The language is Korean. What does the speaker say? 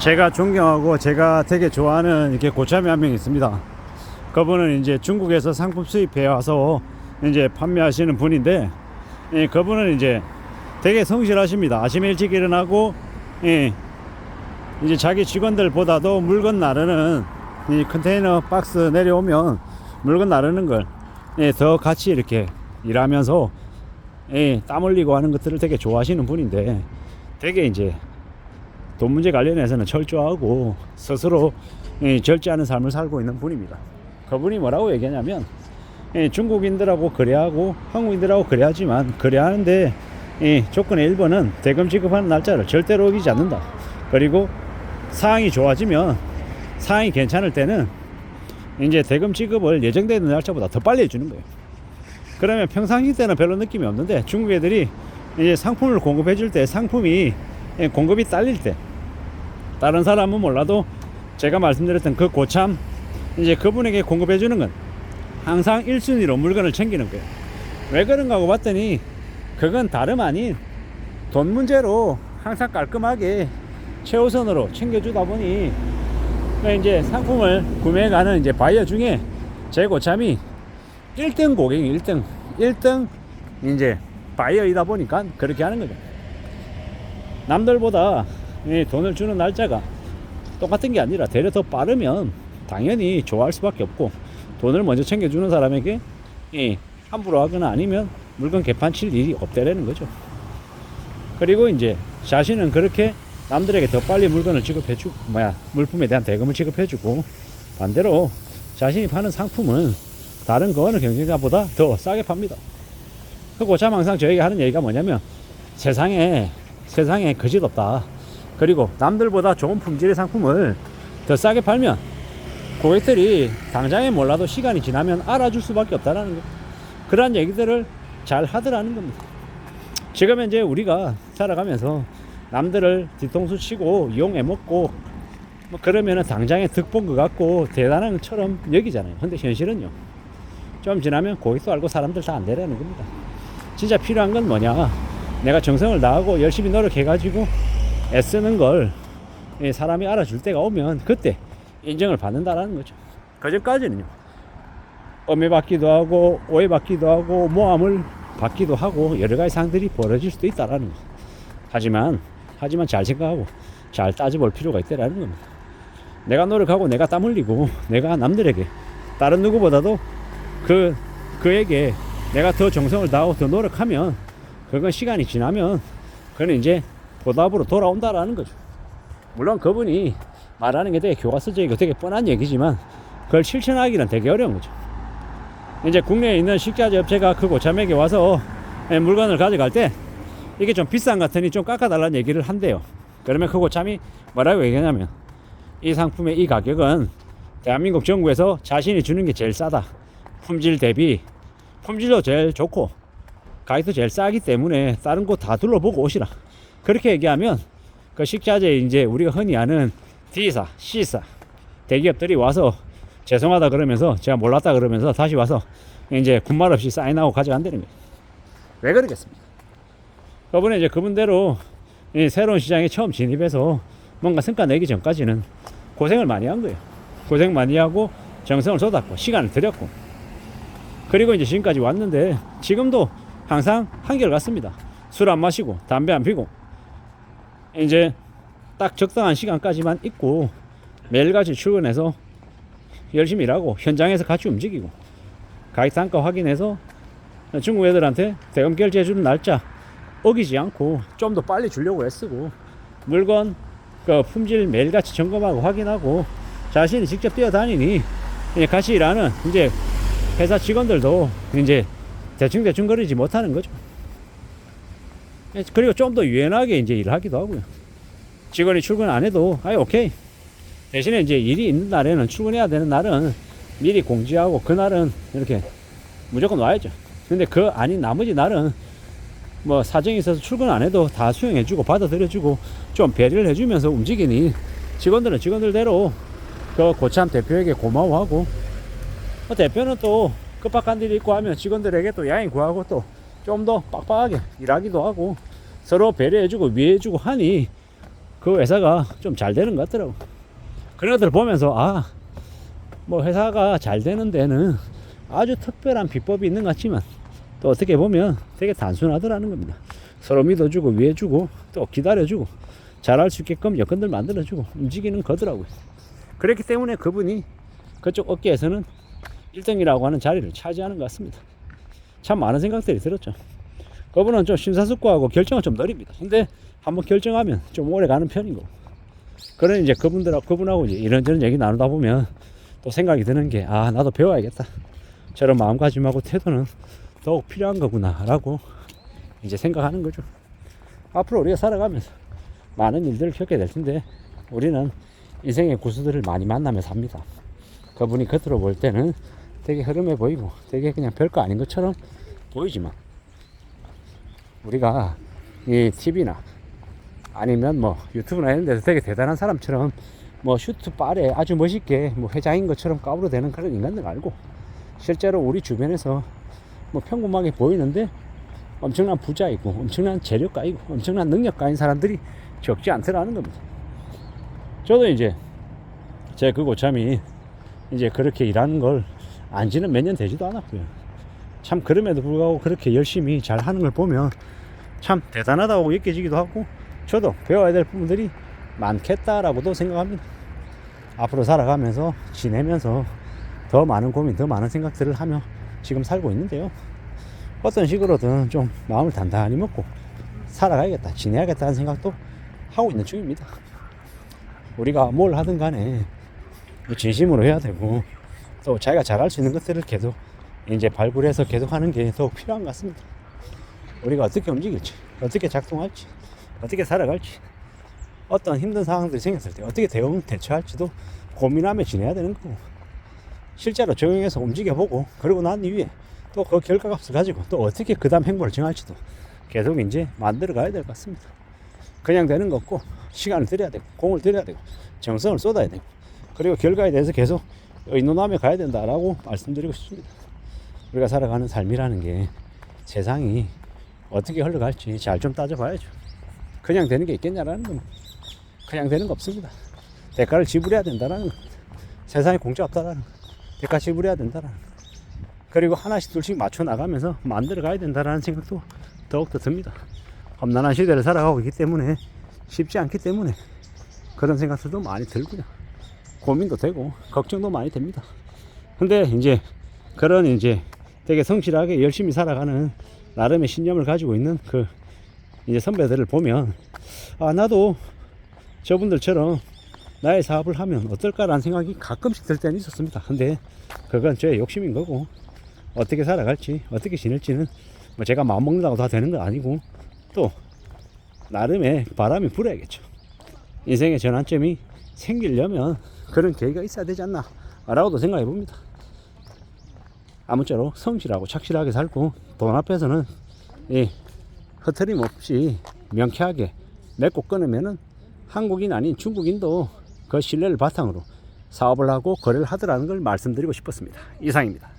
제가 존경하고 제가 되게 좋아하는 이렇게 고참이 한 명 있습니다. 그분은 이제 중국에서 상품 수입해 와서 이제 판매하시는 분인데, 예, 그분은 이제 되게 성실하십니다. 아침에 일찍 일어나고, 예, 이제 자기 직원들보다도 물건 나르는 이 컨테이너 박스 내려오면 물건 나르는 걸, 예, 더 같이 이렇게 일하면서, 예, 땀 흘리고 하는 것들을 되게 좋아하시는 분인데, 되게 이제 돈 문제 관련해서는 철저하고 스스로, 예, 절제하는 삶을 살고 있는 분입니다. 그분이 뭐라고 얘기하냐면, 예, 중국인들하고 거래하고 한국인들하고 거래하지만 거래하는데, 예, 조건의 1번은 대금 지급하는 날짜를 절대로 어기지 않는다. 그리고 상황이 좋아지면, 상황이 괜찮을 때는 이제 대금 지급을 예정되는 날짜보다 더 빨리 해주는 거예요. 그러면 평상시 때는 별로 느낌이 없는데, 중국 애들이 이제 상품을 공급해 줄 때, 상품이, 예, 공급이 딸릴 때, 다른 사람은 몰라도 제가 말씀드렸던 그 고참, 이제 그분에게 공급해 주는 건 항상 1순위로 물건을 챙기는 거예요. 왜 그런가 하고 봤더니, 그건 다름 아닌 돈 문제로 항상 깔끔하게 최우선으로 챙겨주다 보니, 이제 상품을 구매해 가는 이제 바이어 중에 제 고참이 1등 고객이 1등 이제 바이어이다 보니까 그렇게 하는 거죠. 남들보다 돈을 주는 날짜가 똑같은 게 아니라 되려 더 빠르면 당연히 좋아할 수밖에 없고, 돈을 먼저 챙겨주는 사람에게 함부로 하거나 아니면 물건 개판 칠 일이 없다라는 거죠. 그리고 이제 자신은 그렇게 남들에게 더 빨리 물건을 지급해주고, 물품에 대한 대금을 지급해주고, 반대로 자신이 파는 상품은 다른 거 어느 경쟁자보다 더 싸게 팝니다. 그 고참 항상 저에게 하는 얘기가 뭐냐면, 세상에 거짓 없다. 그리고 남들보다 좋은 품질의 상품을 더 싸게 팔면 고객들이 당장에 몰라도 시간이 지나면 알아줄 수밖에 없다라는 거. 그러한 얘기들을 잘 하더라는 겁니다. 지금 이제 우리가 살아가면서 남들을 뒤통수 치고 이용해 먹고 뭐 그러면은 당장에 득 본 것 같고 대단한 것처럼 여기잖아요. 근데 현실은요, 좀 지나면 고객도 알고 사람들 다 안 되라는 겁니다. 진짜 필요한 건 뭐냐, 내가 정성을 다하고 열심히 노력해가지고 애쓰는 걸 사람이 알아줄 때가 오면 그때 인정을 받는다라는 거죠. 그전까지는요, 엄해받기도 하고 오해받기도 하고 모함을 받기도 하고 여러 가지 상황들이 벌어질 수도 있다라는 거죠. 하지만 잘 생각하고 잘 따져볼 필요가 있다라는 겁니다. 내가 노력하고 내가 땀 흘리고 내가 남들에게 다른 누구보다도 그에게 내가 더 정성을 다하고 더 노력하면, 그건 시간이 지나면 그건 이제 보답으로 돌아온다라는 거죠. 물론 그분이 말하는 게 되게 교과서적이고 되게 뻔한 얘기지만 그걸 실천하기는 되게 어려운 거죠. 이제 국내에 있는 식자재 업체가 그 고참에게 와서 물건을 가져갈 때 이게 좀 비싼 것 같으니 좀 깎아달라는 얘기를 한대요. 그러면 그 고참이 뭐라고 얘기하냐면, 이 상품의 이 가격은 대한민국 정부에서 자신이 주는 게 제일 싸다. 품질 대비 품질도 제일 좋고 가격도 제일 싸기 때문에 다른 곳 다 둘러보고 오시라. 그렇게 얘기하면 그 식자재 이제 우리가 흔히 아는 D사, C사 대기업들이 와서 죄송하다 그러면서, 제가 몰랐다 그러면서 다시 와서 이제 군말 없이 사인하고 가져간다는 거예요. 왜 그러겠습니까? 그분은 이제 그분대로 이 새로운 시장에 처음 진입해서 뭔가 성과 내기 전까지는 고생을 많이 한 거예요. 고생 많이 하고 정성을 쏟았고 시간을 들였고, 그리고 이제 지금까지 왔는데 지금도 항상 한결같습니다. 술 안 마시고 담배 안 피고 이제 딱 적당한 시간까지만 있고 매일같이 출근해서 열심히 일하고 현장에서 같이 움직이고 가격 단가 확인해서 중국 애들한테 대금 결제해주는 날짜 어기지 않고 좀 더 빨리 주려고 애쓰고, 물건 그 품질 매일같이 점검하고 확인하고 자신이 직접 뛰어다니니 같이 일하는 이제 회사 직원들도 이제 대충 거리지 못하는 거죠. 그리고 좀 더 유연하게 이제 일을 하기도 하고요. 직원이 출근 안 해도 오케이. 대신에 이제 일이 있는 날에는, 출근해야 되는 날은 미리 공지하고 그날은 이렇게 무조건 와야죠. 근데 그 아닌 나머지 날은 뭐 사정이 있어서 출근 안 해도 다 수용해주고 받아들여주고 좀 배려를 해주면서 움직이니 직원들은 직원들대로 그 고참 대표에게 고마워하고, 대표는 또 급박한 일이 있고 하면 직원들에게 또 야인 구하고 또 좀 더 빡빡하게 일하기도 하고 서로 배려해주고 위해주고 하니 그 회사가 좀 잘 되는 것 같더라고. 그런 것들을 보면서 뭐 회사가 잘 되는 데는 아주 특별한 비법이 있는 것 같지만 또 어떻게 보면 되게 단순하더라는 겁니다. 서로 믿어주고 위해주고 또 기다려주고 잘할 수 있게끔 여건들 만들어주고 움직이는 거더라고요. 그렇기 때문에 그분이 그쪽 업계에서는 1등이라고 하는 자리를 차지하는 것 같습니다. 참 많은 생각들이 들었죠. 그분은 좀 심사숙고하고 결정은 좀 느립니다. 근데 한번 결정하면 좀 오래 가는 편인 거고. 그런 이제 그분하고 이제 이런저런 얘기 나누다 보면 또 생각이 드는 게 나도 배워야겠다. 저런 마음가짐하고 태도는 더욱 필요한 거구나 라고 이제 생각하는 거죠. 앞으로 우리가 살아가면서 많은 일들을 겪게 될 텐데 우리는 인생의 고수들을 많이 만나며 삽니다. 그분이 겉으로 볼 때는 되게 흐름해 보이고 되게 그냥 별거 아닌 것처럼 보이지만 우리가 이 TV나 아니면 뭐 유튜브나 이런 데서 되게 대단한 사람처럼 뭐 슈트 바에 아주 멋있게 뭐 회장인 것처럼 까부러대는 그런 인간들 알고 실제로 우리 주변에서 뭐 평범하게 보이는데 엄청난 부자이고 엄청난 재력가이고 엄청난 능력가인 사람들이 적지 않더라는 겁니다. 저도 이제 제 그 고참이 이제 그렇게 일하는 걸 안지는 몇 년 되지도 않았고요. 참 그럼에도 불구하고 그렇게 열심히 잘 하는 걸 보면 참 대단하다고 느껴지기도 하고 저도 배워야 될 부분들이 많겠다라고도 생각합니다. 앞으로 살아가면서 지내면서 더 많은 고민 더 많은 생각들을 하며 지금 살고 있는데요. 어떤 식으로든 좀 마음을 단단히 먹고 살아가야겠다 지내야겠다는 생각도 하고 있는 중입니다. 우리가 뭘 하든 간에 진심으로 해야 되고 또 자기가 잘할 수 있는 것들을 계속 이제 발굴해서 계속 하는 게 더 필요한 것 같습니다. 우리가 어떻게 움직일지 어떻게 작동할지 어떻게 살아갈지 어떤 힘든 상황들이 생겼을 때 어떻게 대처할지도 고민하며 지내야 되는 거고 실제로 적용해서 움직여보고 그러고 난 이후에 또 그 결과값을 가지고 또 어떻게 그 다음 행보를 정할지도 계속 이제 만들어 가야 될 것 같습니다. 그냥 되는 거 없고 시간을 들여야 되고 공을 들여야 되고 정성을 쏟아야 되고 그리고 결과에 대해서 계속 의논하며 가야 된다라고 말씀드리고 싶습니다. 우리가 살아가는 삶이라는 게 세상이 어떻게 흘러갈지 잘 좀 따져봐야죠. 그냥 되는 게 있겠냐라는 겁니다. 그냥 되는 거 없습니다. 대가를 지불해야 된다라는 겁니다. 세상에 공짜 없다라는 거. 대가 지불해야 된다라는 거. 그리고 하나씩 둘씩 맞춰 나가면서 만들어 가야 된다라는 생각도 더욱더 듭니다. 험난한 시대를 살아가고 있기 때문에 쉽지 않기 때문에 그런 생각들도 많이 들고요. 고민도 되고 걱정도 많이 됩니다. 근데 이제 그런 이제 되게 성실하게 열심히 살아가는 나름의 신념을 가지고 있는 그 이제 선배들을 보면 나도 저분들처럼 나의 사업을 하면 어떨까라는 생각이 가끔씩 들 때는 있었습니다. 근데 그건 저의 욕심인 거고 어떻게 살아갈지 어떻게 지낼지는 뭐 제가 마음먹는다고 다 되는 건 아니고 또 나름의 바람이 불어야겠죠. 인생의 전환점이 생기려면 그런 계기가 있어야 되지 않나 라고도 생각해 봅니다. 아무쪼록 성실하고 착실하게 살고 돈 앞에서는 흐트림 없이 명쾌하게 맺고 끊으면은 한국인 아닌 중국인도 그 신뢰를 바탕으로 사업을 하고 거래를 하더라는 걸 말씀드리고 싶었습니다. 이상입니다.